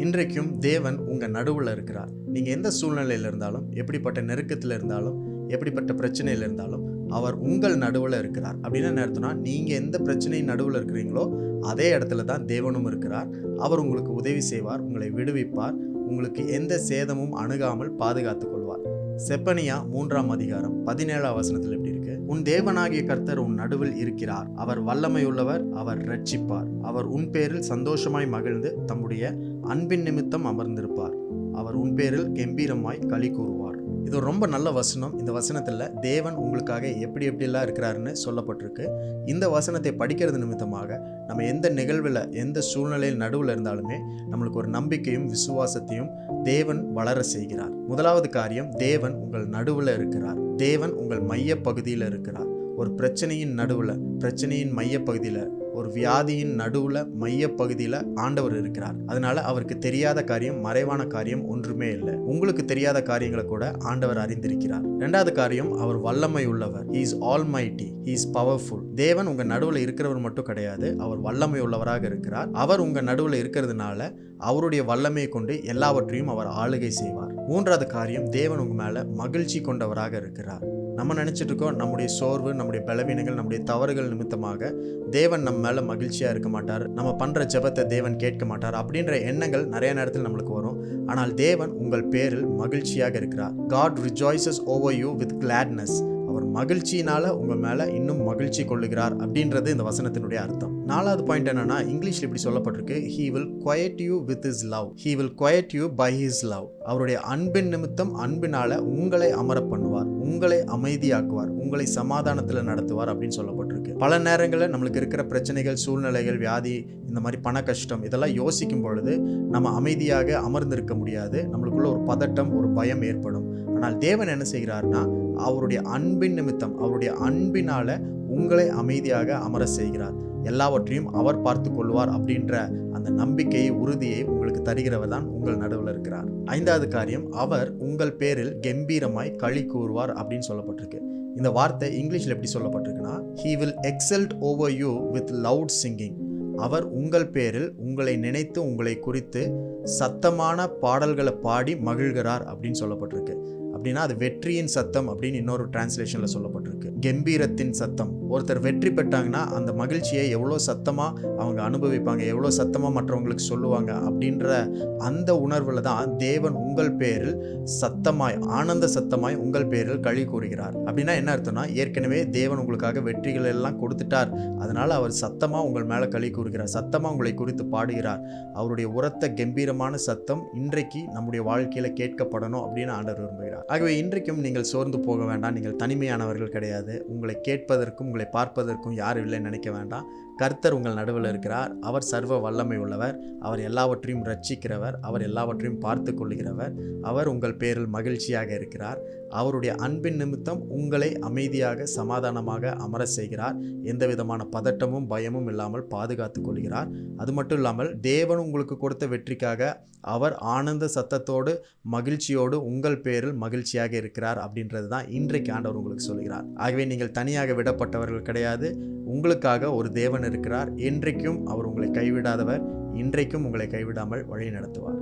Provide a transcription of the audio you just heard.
இன்றைக்கும் தேவன் உங்கள் நடுவில் இருக்கிறார். நீங்கள் எந்த சூழ்நிலையில் இருந்தாலும், எப்படிப்பட்ட நெருக்கத்தில் இருந்தாலும், எப்படிப்பட்ட பிரச்சனையில் இருந்தாலும் அவர் உங்கள் நடுவில் இருக்கிறார். அப்படின்னு என்ன அர்த்தம்னா, நீங்கள் எந்த பிரச்சனையின் நடுவில் இருக்கிறீங்களோ அதே இடத்துல தான் தேவனும் இருக்கிறார். அவர் உங்களுக்கு உதவி செய்வார், உங்களை விடுவிப்பார், உங்களுக்கு எந்த சேதமும் அணுகாமல் பாதுகாத்துக் கொள்வார். செப்பனியா 3ஆம் அதிகாரம் 17ஆம் வசனத்தில் எப்படி இருக்கு? உன் தேவனாகிய கர்த்தர் உன் நடுவில் இருக்கிறார், அவர் வல்லமையுள்ளவர், அவர் இரட்சிப்பார், அவர் உன் பேரில் சந்தோஷமாய் மகிழ்ந்து தம்முடைய அன்பின் நிமித்தம் அமர்ந்திருப்பார், அவர் உன் பேரில் கெம்பீரமாய் களி கூறுவார். இது ரொம்ப நல்ல வசனம். இந்த வசனத்தில் தேவன் உங்களுக்காக எப்படிலாம் இருக்கிறாருன்னு சொல்லப்பட்டிருக்கு. இந்த வசனத்தை படிக்கிறது நிமித்தமாக நம்ம எந்த நிகழ்வில், எந்த சூழ்நிலையில் நடுவில் இருந்தாலுமே நம்மளுக்கு ஒரு நம்பிக்கையும் விசுவாசத்தையும் தேவன் வளர செய்கிறார். முதலாவது காரியம், தேவன் உங்கள் நடுவில் இருக்கிறார். தேவன் உங்கள் மைய பகுதியில் இருக்கிறார். ஒரு பிரச்சனையின் நடுவில், பிரச்சனையின் மைய பகுதியில், ஒரு வியாதியின் நடுவில் மைய பகுதியில் ஆண்டவர் இருக்கிறார். அதனால அவருக்கு தெரியாத காரியம், மறைவான காரியம் ஒன்றுமே இல்லை. உங்களுக்கு தெரியாத காரியங்களை கூட ஆண்டவர் அறிந்திருக்கிறார். இரண்டாவது காரியம், அவர் வல்லமை உள்ளவர். He is almighty, he is powerful. தேவன் உங்க நடுவில் இருக்கிறவர் மட்டும் கிடையாது, அவர் வல்லமை உள்ளவராக இருக்கிறார். அவர் உங்க நடுவில் இருக்கிறதுனால அவருடைய வல்லமையை கொண்டு எல்லாவற்றையும் அவர் ஆளுகை செய்வார். மூன்றாவது காரியம், தேவன் உங்க மேல மகிழ்ச்சி கொண்டவராக இருக்கிறார். நம்ம நினைச்சிட்டு இருக்கோம், நம்முடைய சோர்வு, நம்முடைய பலவீனங்கள், நம்முடைய தவறுகள் நிமித்தமாக தேவன் நம்ம மேல மகிழ்ச்சியா இருக்க மாட்டார், நம்ம பண்ற ஜெபத்தை தேவன் கேட்க மாட்டார் அப்படின்ற எண்ணங்கள் நிறைய நேரத்தில் நம்மளுக்கு வரும். ஆனால் தேவன் உங்கள் பேரில் மகிழ்ச்சியாக இருக்கிறார். God rejoices over you with gladness. அவர் மகிழ்ச்சியினால உங்க மேல இன்னும் மகிழ்ச்சி கொள்ளுகிறார் அப்படின்றது இந்த வசனத்தினுடைய அர்த்தம். நாலாவது பாயிண்ட் என்னன்னா, இங்கிலீஷ்ல இப்படி சொல்லப்பட்டிருக்கு, he will quiet you with his love. He will quiet you by his love. அவருடைய அன்பின் நிமித்தம், அன்பினால உங்களை அமர பண்ணுவார், உங்களை அமைதியாக்குவார், உங்களை சமாதானத்தில் நடத்துவார் அப்படின்னு சொல்லப்பட்டிருக்கு. பல நேரங்களில் நம்மளுக்கு இருக்கிற பிரச்சனைகள், சூழ்நிலைகள், வியாதி, இந்த மாதிரி பண கஷ்டம், இதெல்லாம் யோசிக்கும் பொழுது நம்ம அமைதியாக அமர்ந்திருக்க முடியாது. நம்மளுக்குள்ள ஒரு பதட்டம், ஒரு பயம் ஏற்படும். ஆனால் தேவன் என்ன செய்கிறார்னா, அவருடைய அன்பின் நிமித்தம், அவருடைய அன்பினால உங்களை அமைதியாக அமர செய்கிறார். எல்லாவற்றையும் அவர் பார்த்து கொள்வார் அப்படின்ற அந்த நம்பிக்கையை, உறுதியை உங்களுக்கு தருகிறவர் தான் உங்கள் நடுவில் இருக்கிறார். ஐந்தாவது காரியம், அவர் உங்கள் பேரில் கம்பீரமாய் களி கூறுவார் அப்படின்னு சொல்லப்பட்டிருக்கு. இந்த வார்த்தை இங்கிலீஷ்ல எப்படி சொல்லப்பட்டிருக்குன்னா, he will exult over you with loud singing. அவர் உங்கள் பேரில், உங்களை நினைத்து, உங்களை குறித்து சத்தமான பாடல்களை பாடி மகிழ்கிறார் அப்படின்னு சொல்லப்பட்டிருக்கு. அப்படின்னா அது வெற்றியின் சத்தம் அப்படின்னு இன்னொரு டிரான்ஸ்லேஷன்ல சொல்லப்பட்டிருக்கு. கம்பீரத்தின் சத்தம். ஒருத்தர் வெற்றி பெற்றாங்கன்னா அந்த மகிழ்ச்சியை எவ்வளோ சத்தமா அவங்க அனுபவிப்பாங்க, எவ்வளோ சத்தமா மற்றவங்களுக்கு சொல்லுவாங்க அப்படின்ற அந்த உணர்வுல தான் தேவன் உங்கள் பேரில் சத்தமாய், ஆனந்த சத்தமாய் உங்கள் பேரில் களி கூறுகிறார். அப்படின்னா என்ன அர்த்தம்னா, ஏற்கனவே தேவன் உங்களுக்காக வெற்றிகள் எல்லாம் கொடுத்துட்டார், அதனால அவர் சத்தமா உங்கள் மேல களி கூறுகிறார், சத்தமா உங்களை குறித்து பாடுகிறார். அவருடைய உரத்த கம்பீரமான சத்தம் இன்றைக்கு நம்முடைய வாழ்க்கையில கேட்கப்படணும் அப்படின்னு ஆண்டவர் விரும்புகிறார். ஆகவே இன்றைக்கும் நீங்கள் சோர்ந்து போக வேண்டாம். நீங்கள் தனிமையானவர்கள் கிடையாது. உங்களை கேட்பதற்கும் உங்களை பார்ப்பதற்கும் யாரும் இல்லைன்னு நினைக்க வேண்டாம். கர்த்தர் உங்கள் நடுவில் இருக்கிறார். அவர் சர்வ வல்லமை உள்ளவர். அவர் எல்லாவற்றையும் ரட்சிக்கிறவர். அவர் எல்லாவற்றையும் பார்த்து கொள்ளுகிறவர். அவர் உங்கள் பேரில் மகிழ்ச்சியாக இருக்கிறார். அவருடைய அன்பின் நிமித்தம் உங்களை அமைதியாக, சமாதானமாக அமர செய்கிறார். எந்த விதமான பதட்டமும் பயமும் இல்லாமல் பாதுகாத்து கொள்கிறார். அது மட்டும் இல்லாமல் தேவன் உங்களுக்கு கொடுத்த வெற்றிக்காக அவர் ஆனந்த சத்தத்தோடு, மகிழ்ச்சியோடு உங்கள் பேரில் மகிழ்ச்சியாக இருக்கிறார் அப்படின்றது தான் இன்றைக்கு ஆண்டவர் உங்களுக்கு சொல்கிறார். ஆகவே நீங்கள் தனியாக விடப்பட்டவர்கள் கிடையாது. உங்களுக்காக ஒரு தேவன் இருக்கிறார். என்றைக்கும் அவர் உங்களை கைவிடாதவர். இன்றைக்கும் உங்களை கைவிடாமல் வழி நடத்துவார்.